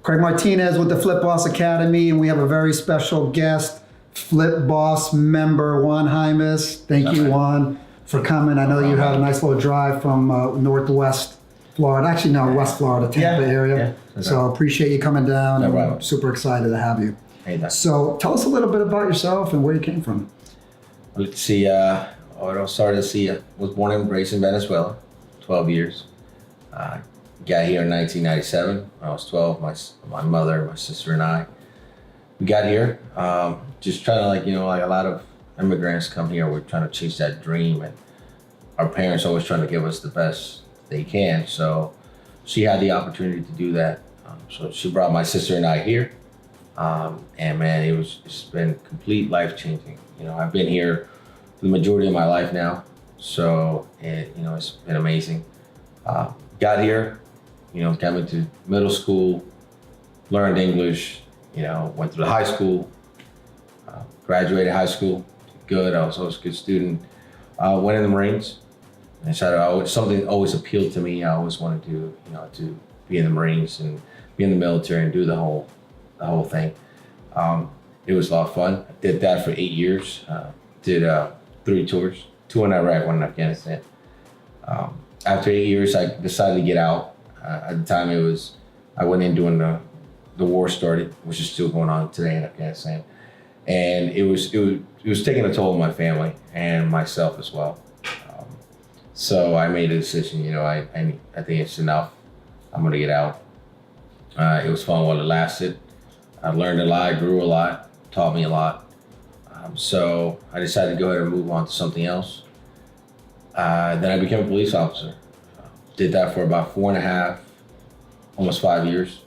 Craig Martinez with the Flip Boss Academy, and we have a very special guest, Flip Boss member Juan Jaimes. Thank you, Juan, for coming. I know you had a nice little drive from Northwest Florida, actually no, West Florida, Tampa area. Yeah, so appreciate you coming down. No problem. Super excited to have you. Hey, so tell us a little bit about yourself and where you came from. Let's see. I was born and raised in Venezuela, 12 years. Got here in 1997. When I was 12. My mother, my sister, and I. We got here. Just trying to like a lot of immigrants come here. We're trying to chase that dream, and our parents always trying to give us the best they can. So she had the opportunity to do that. So she brought my sister and I here. And man, it's been complete life changing. I've been here for the majority of my life now. So it's been amazing. Got here, got into middle school, learned English, went through high school, graduated high school, good. I was always a good student. Went in the Marines. And so something always appealed to me. I always wanted to be in the Marines and be in the military and do the whole thing. It was a lot of fun. I did that for 8 years. Did 3 tours, 2 in Iraq, 1 in Afghanistan. After 8 years, I decided to get out. At the time, I went in during the war started, which is still going on today in Afghanistan, and it was taking a toll on my family and myself as well. So I made a decision. I think it's enough. I'm gonna get out. It was fun while it lasted. I learned a lot, grew a lot, taught me a lot. So I decided to go ahead and move on to something else. Then I became a police officer. Did that for about 4.5, almost 5 years.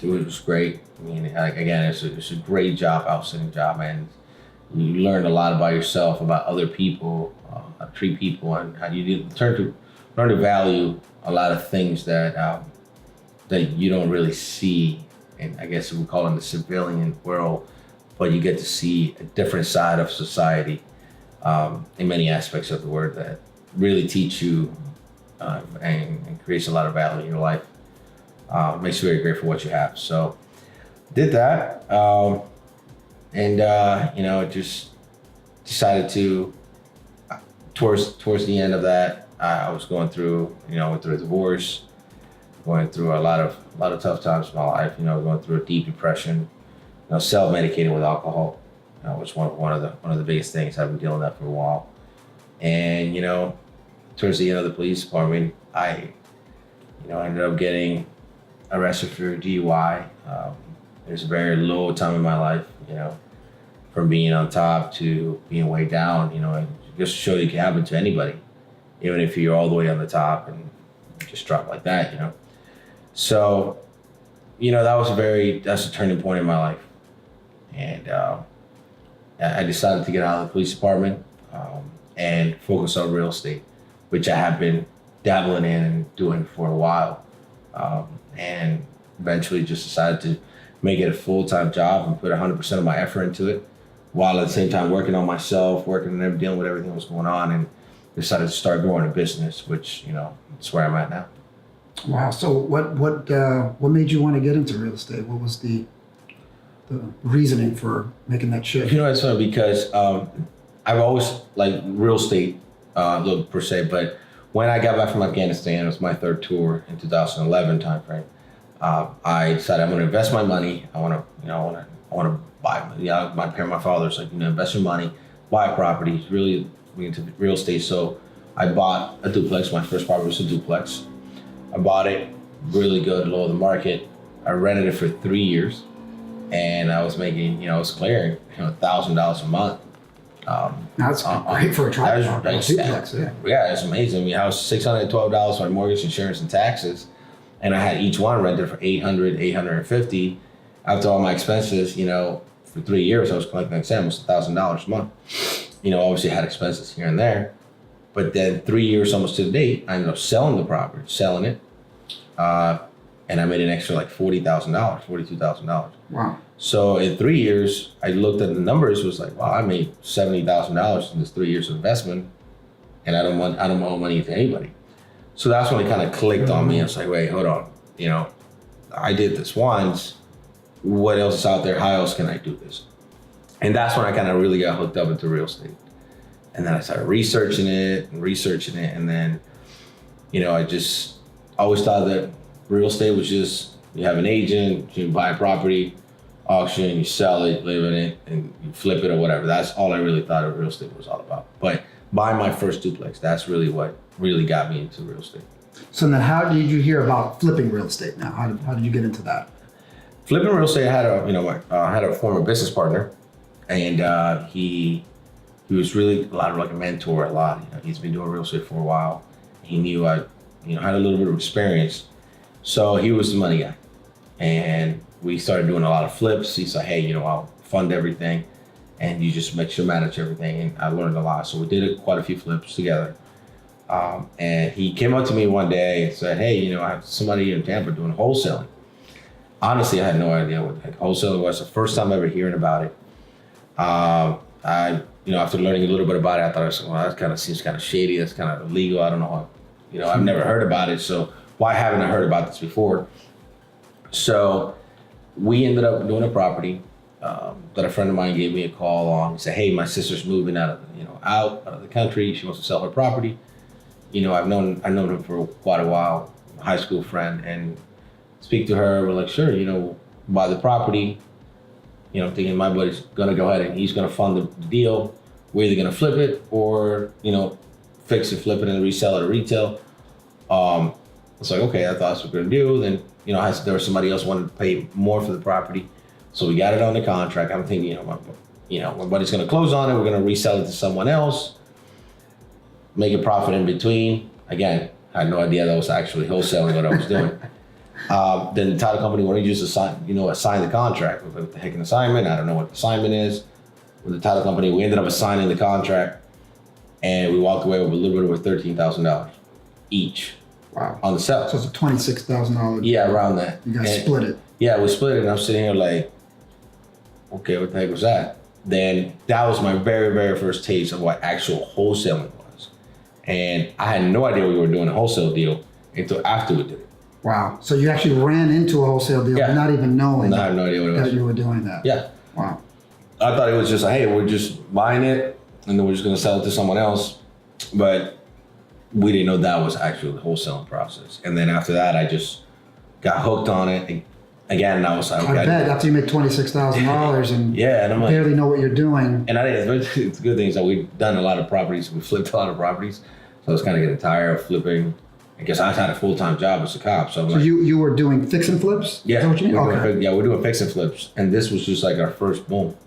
It was great. I mean, again, it's a great job, outstanding job, and you learn a lot about yourself, about other people, how to treat people, and how you learn to value a lot of things that you don't really see. And I guess we call it in the civilian world, but you get to see a different side of society in many aspects of the word that really teach you and creates a lot of value in your life. Makes you very grateful for what you have. So did that, and just decided to towards the end of that, I was going through went through a divorce, going through a lot of tough times in my life. Going through a deep depression, self-medicating with alcohol. Was one of the biggest things. I've been dealing with that for a while. And towards the end of the police department, I ended up getting arrested for DUI. It was a very low time in my life. From being on top to being way down. Just to show you it can happen to anybody, even if you're all the way on the top and just drop like that. So, that's a turning point in my life. And I decided to get out of the police department and focus on real estate, which I have been dabbling in and doing for a while. And eventually just decided to make it a full-time job and put 100% of my effort into it, while at the same time working on myself, dealing with everything that was going on, and decided to start growing a business, which, that's where I'm at now. Wow. So what made you want to get into real estate? What was the reasoning for making that shift? It's funny because I've always liked real estate, per se, but when I got back from Afghanistan, it was my 3rd tour in 2011 timeframe. I decided I'm going to invest my money. I want to buy. My father's like, invest your money, buy a property, really into real estate. So I bought a duplex. My first property was a duplex. I bought it really good, low of the market. I rented it for 3 years, and I was making, I was clearing, $1,000 a month. That's great for a duplex. Yeah, it's amazing. I mean, I was $612 for my mortgage, insurance, and taxes, and I had each one rented for $800, $850. After all my expenses, for 3 years, I was collecting, like I said, almost $1,000 a month. Obviously I had expenses here and there, but then 3 years almost to the date, I ended up selling the property, it, and I made an extra like $40,000, $42,000. Wow. So in 3 years, I looked at the numbers, was like, wow, I made $70,000 in this 3 years of investment, and I don't owe money to anybody. So that's when it kind of clicked on me. I was like, wait, hold on, I did this once. What else is out there? How else can I do this? And that's when I kind of really got hooked up into real estate. And then I started researching it. And then, I just always thought that real estate was just, you have an agent, you buy a property, auction, you sell it, live in it, and you flip it or whatever. That's all I really thought of real estate was all about. But buying my first duplex, that's really what really got me into real estate. So then how did you hear about flipping real estate now? How did you get into that? Flipping real estate, I had a former business partner, and he was really a mentor a lot. He's been doing real estate for a while. He knew I, had a little bit of experience. So he was the money guy. And we started doing a lot of flips. He said, hey, I'll fund everything and you just make sure manage everything. And I learned a lot. So we did quite a few flips together. And he came up to me one day and said, hey, I have somebody in Tampa doing wholesaling. Honestly, I had no idea what wholesaling was. The first time ever hearing about it. After learning a little bit about it, I thought, well, that kind of seems kind of shady. That's kind of illegal. I don't know. I've never heard about it. So why haven't I heard about this before? So we ended up doing a property that a friend of mine gave me a call on. He said, hey, my sister's moving out of the country. She wants to sell her property. I've known her for quite a while, high school friend, and speak to her. We're like, sure, buy the property. Thinking my buddy's gonna go ahead and he's gonna fund the deal. We're either gonna flip it or, fix it, flip it, and resell it at retail. It's like, okay, I thought that's what we're gonna do. Then, there was somebody else wanted to pay more for the property. So we got it on the contract. I'm thinking, my buddy's gonna close on it. We're gonna resell it to someone else, make a profit in between. Again, I had no idea that was actually wholesaling what I was doing. Then the title company wanted you to assign the contract. What the heck an assignment? I don't know what the assignment is. With the title company, we ended up assigning the contract, and we walked away with a little bit over $13,000 each. Wow. On the sale. So it's a $26,000. Yeah, around that. You guys split it. Yeah, we split it, and I'm sitting here like, okay, what the heck was that? Then that was my very, very first taste of what actual wholesaling was. And I had no idea we were doing a wholesale deal until after we did it. Wow. So you actually ran into a wholesale deal, Yeah. not even knowing I have no idea what it was. that you were doing that. Yeah. Wow. I thought it was just like, hey, we're just buying it and then we're just going to sell it to someone else. But we didn't know that was actually the wholesaling process. And then after that, I just got hooked on it. Again, I was like, I bet after you make $26,000 and yeah, and I'm like, barely know what you're doing. and I didn't, it's a good thing is that we've done a lot of properties. We flipped a lot of properties. So I was kind of getting tired of flipping. I guess I had a full-time job as a cop. So, So you were doing fix and flips? yeah, Is that what you mean? we're doing fix and flips. And this was just like our first boom.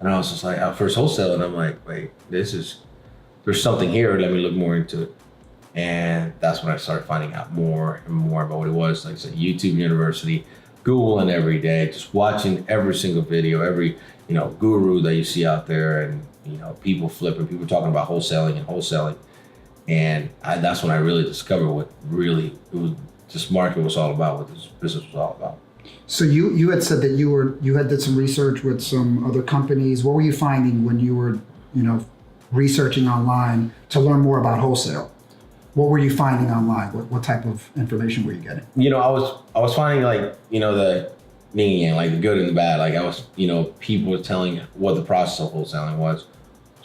And I was just like, our first wholesale. And I'm like, wait, there's something here. Let me look more into it. And that's when I started finding out more and more about what it was. Like I said, YouTube University, Googling every day, just watching every single video, every, guru that you see out there, and, people flipping, people talking about wholesaling. And that's when I really discovered what really this market was all about, what this business was all about. So you had said that you had did some research with some other companies. What were you finding when you were, researching online to learn more about wholesale? What were you finding online? What type of information were you getting? I was finding the yin and yang, like the good and the bad. Like I was, people were telling what the process of wholesaling was,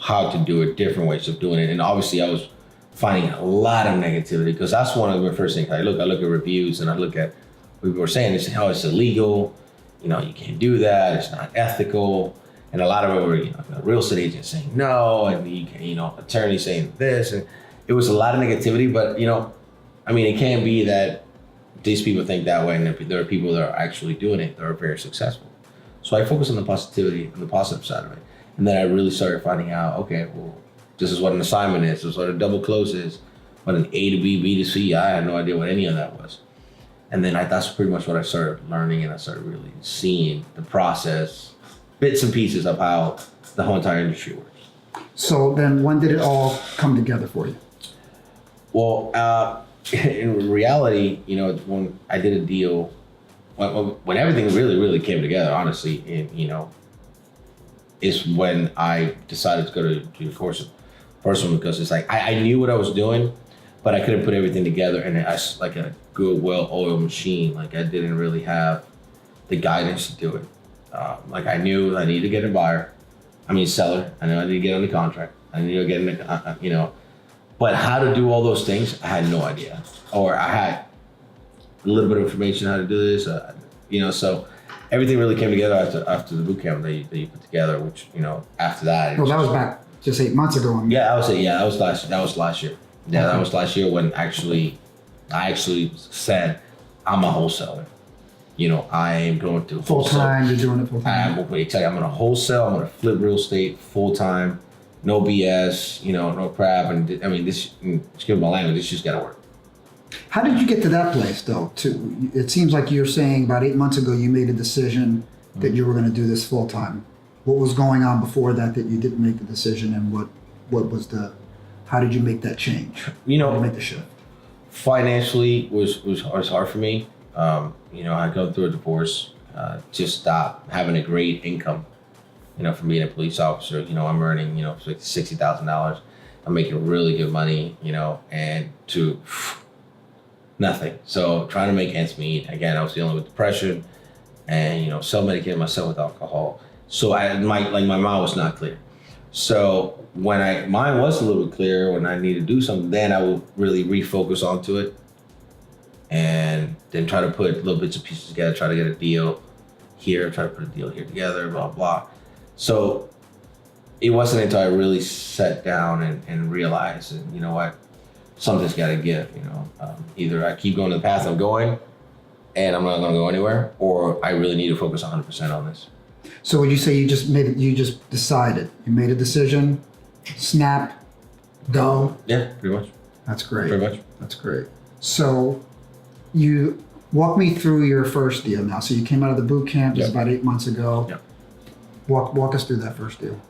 how to do it, different ways of doing it. And obviously I was finding a lot of negativity because that's one of the first things I look at reviews and I look at what people were saying. They say, oh, it's illegal. You can't do that. It's not ethical. And a lot of it were, real estate agents saying no, and attorneys saying this, and it was a lot of negativity. But it can be that these people think that way, and there are people that are actually doing it that are very successful. So I focus on the positivity and the positive side of it, and then I really started finding out, okay, well, this is what an assignment is. This is what a double close is. What an A to B, B to C. I had no idea what any of that was. And then that's pretty much what I started learning, and I started really seeing the process, bits and pieces of how the whole entire industry works. So then when did it all come together for you? Well, in reality, when I did a deal, when everything really, really came together, honestly, and, is when I decided to go to the course of personal, because it's like I knew what I was doing, but I couldn't put everything together, and like a good, well-oiled machine. Like I didn't really have the guidance to do it. Like I knew I needed to get a seller. I knew I needed to get on the contract. I needed to get in the, but how to do all those things, I had no idea. Or I had a little bit of information how to do this, so everything really came together after the boot camp that you put together, which, after that. Well, that was back just 8 months ago. Yeah, that was last year. Yeah, that was last year when I actually said, I'm a wholesaler. I am going to full time. You're doing it full time. I'm going to wholesale. I'm going to flip real estate full time. No BS. No crap. And excuse my language. This just got to work. How did you get to that place, though? It seems like you're saying about 8 months ago you made a decision that you were going to do this full time. What was going on before that you didn't make the decision, and what was how did you make that change? How did you make the shift? Financially was hard for me. I go through a divorce, just stopped having a great income, from being a police officer. I'm earning, $60,000. I'm making really good money, and to nothing. So trying to make ends meet. Again, I was dealing with depression and, self-medicating myself with alcohol. So my mind was not clear. So when mine was a little bit clearer, when I needed to do something, then I would really refocus onto it and then try to put little bits and pieces together, try to get a deal here, try to put a deal here together, blah, blah. So it wasn't until I really sat down and realized, and you know what, something's got to give. Either I keep going the path I'm going and I'm not going to go anywhere, or I really need to focus 100% on this. So would you say you just decided, you made a decision, snap, go? Yeah, pretty much. That's great. Pretty much. That's great. So you walk me through your first deal now. So you came out of the boot camp, it was about 8 months ago. Yep. Walk us through that first deal.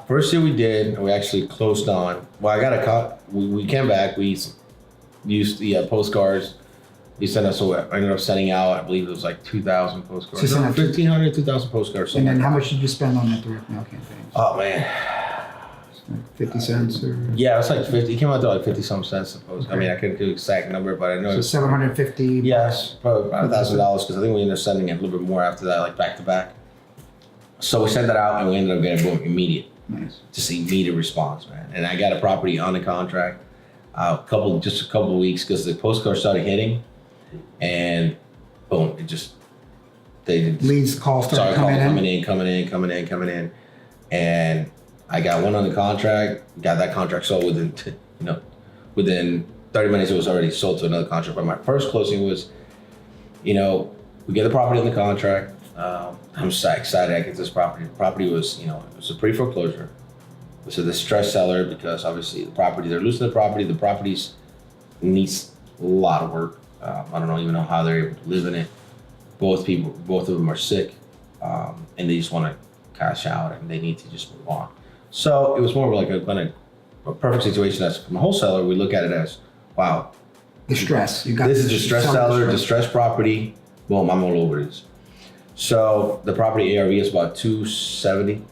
First deal we did, we actually closed on. Well, I got a cut. We came back. We used the postcards. We sent us. So I ended up sending out, I believe it was like 2,000 postcards. So 1,500, 2,000 postcards. And then how much did you spend on that direct mail campaign? Oh man, like 50 cents or? Yeah, it was like 50. It came out to like 50 some cents. Suppose. Okay. I couldn't give the exact number, but I know. So 750. Yes, probably about $1,000 because I think we ended up sending it a little bit more after that, like back to back. So we sent that out and we ended up getting boom, immediate. Nice. Just immediate response, man. And I got a property on the contract just a couple of weeks because the postcard started hitting, and boom, leads, calls started coming in, and I got one on the contract. Got that contract sold within 30 minutes. It was already sold to another contract. But my first closing was, we get the property on the contract. I'm so excited I get this property. The property was, it was a pre-foreclosure. It was a distressed seller because obviously they're losing the property. The property needs a lot of work. I don't even know how they're able to live in it. Both of them are sick, and they just want to cash out and they need to just move on. So it was more like a perfect situation. As from a wholesaler, we look at it as, wow. Distress. This is distressed seller, distressed property. Boom, I'm all over this. So the property ARV is about 270,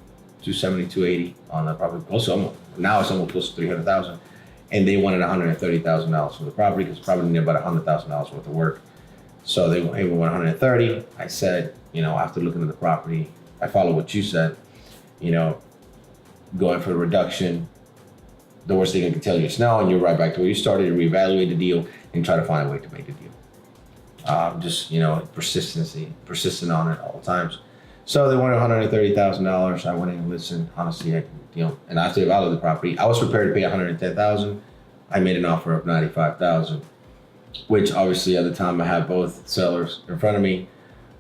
280 on the property. Also, now it's almost close to 300,000, and they wanted $130,000 for the property because the property needed about $100,000 worth of work. So they wanted 130. I said, after looking at the property, I followed what you said. Going for a reduction. The worst thing I can tell you is no, and you're right back to where you started. Reevaluate the deal and try to find a way to make the deal. Persistent on it all the times. So they wanted $130,000. I went in and listened. Honestly, and after I valued the property, I was prepared to pay $110,000. I made an offer of $95,000, which obviously at the time I had both sellers in front of me.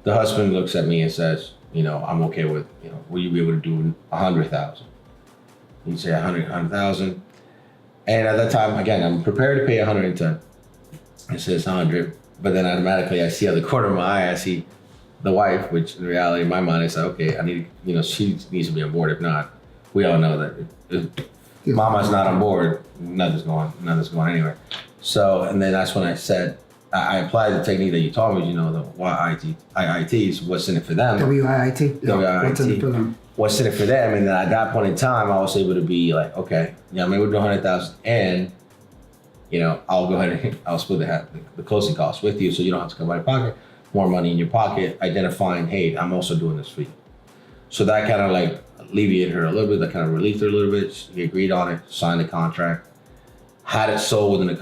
The husband looks at me and says, I'm okay with, will you be able to do $100,000? You say $100,000. And at that time, again, I'm prepared to pay $110,000. It says $100,000. But then automatically I see out the corner of my eye, I see the wife, which in reality, in my mind, I said, okay, I need, she needs to be on board. If not, we all know that if mama's not on board, nothing's going anywhere. So, and then that's when I said, I applied the technique that you taught me, the IITs, what's in it for them. WIIT? WIIT. What's in it for them? What's in it for them? And then at that point in time, I was able to be like, okay, maybe we'll do $100,000 and I'll go ahead and I'll split the closing costs with you, so you don't have to come out of pocket. More money in your pocket. Identifying, hey, I'm also doing this for you. So that kind of like alleviated her a little bit. That kind of relieved her a little bit. She agreed on it, signed the contract, had it sold within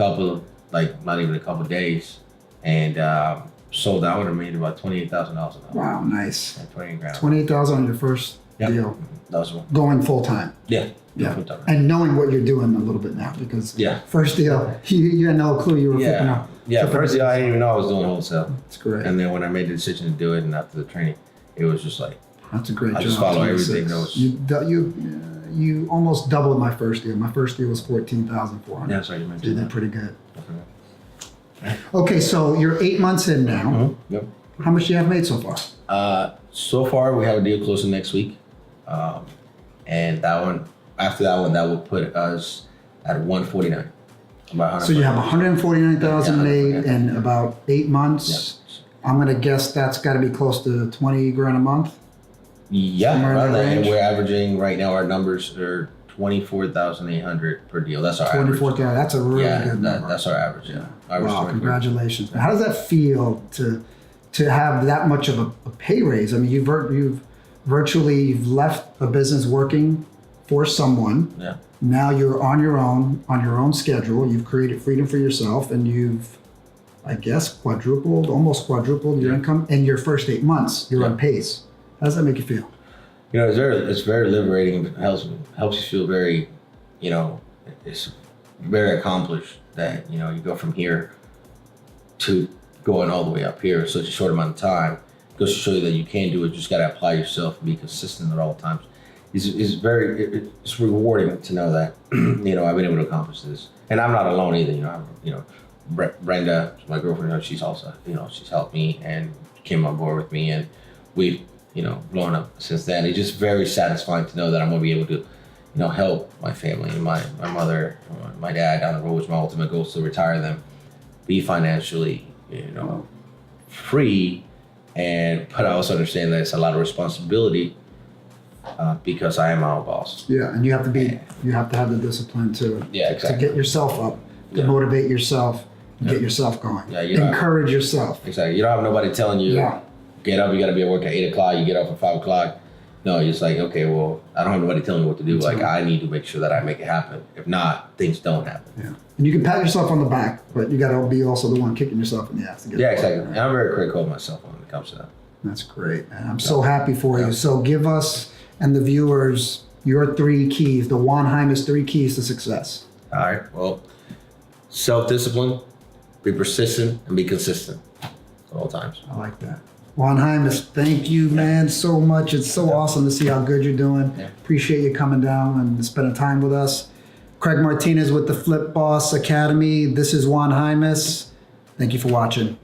not even a couple of days, and sold out and made about $28,000. Wow, nice. 28 grand. 28,000 on your first deal. That was one. Going full time. Yeah. Yeah. And knowing what you're doing a little bit now, because first deal, you had no clue you were flipping out. Yeah, first deal, I didn't even know I was doing wholesale. That's great. And then when I made the decision to do it, and after the training, it was just like, that's a great job. I just follow everything. You almost doubled my first deal. My first deal was 14,400. Yeah, sorry, you mentioned You that. did pretty good. Okay, so you're 8 months in now. Mm-hmm. Yep. How much do you have made so far? So far, we have a deal closing next week. And that one, after that one, that will put us at 149. So you have 149,000 made yeah. in about 8 months. Yeah. I'm gonna guess that's got to be close to 20 grand a month. Yeah, Somewhere in around that that. And range? we're averaging right now. Our numbers are 24,800 per deal. That's our average. 24,000. That's a really good number. That's our average. Yeah. Average Wow, 24. congratulations. How does that feel to have that much of a pay raise? I mean, you've virtually left a business working for someone. Yeah. Now you're on your own schedule. You've created freedom for yourself, and you've, I guess, almost quadrupled your income in your first 8 months. You're on pace. How does that make you feel? It's very liberating. It helps you feel very, it's very accomplished that, you go from here to going all the way up here in such a short amount of time. It goes to show you that you can do it. You just got to apply yourself and be consistent at all times. It's rewarding to know that, I've been able to accomplish this. And I'm not alone either. Brenda, my girlfriend, she's also, she's helped me and came on board with me, and we've, blown up since then. It's just very satisfying to know that I'm going to be able to, help my family, my mother, my dad down the road, which my ultimate goal is to retire them, be financially, free, but I also understand that it's a lot of responsibility because I am my own boss. Yeah, and you have to have the discipline to get yourself up, to motivate yourself, get yourself going. Yeah, encourage yourself. Exactly. You don't have nobody telling you, get up, you got to be at work at 8 o'clock, you get up at 5 o'clock. No, it's like, okay, well, I don't have nobody telling me what to do. That's I need to make sure that I make it happen. If not, things don't happen. Yeah. And you can pat yourself on the back, but you got to be also the one kicking yourself in the ass to get exactly. And I'm very critical of myself when it comes to that. That's great, man. I'm so happy for you. So give us and the viewers your 3 keys, the Juan Jaimes 3 keys to success. All right. Well, self-discipline, be persistent, and be consistent at all times. I like that. Juan Jaimes, thank you, man, so much. It's so awesome to see how good you're doing. Yeah. Appreciate you coming down and spending time with us. Craig Martinez with the Flip Boss Academy. This is Juan Jaimes. Thank you for watching.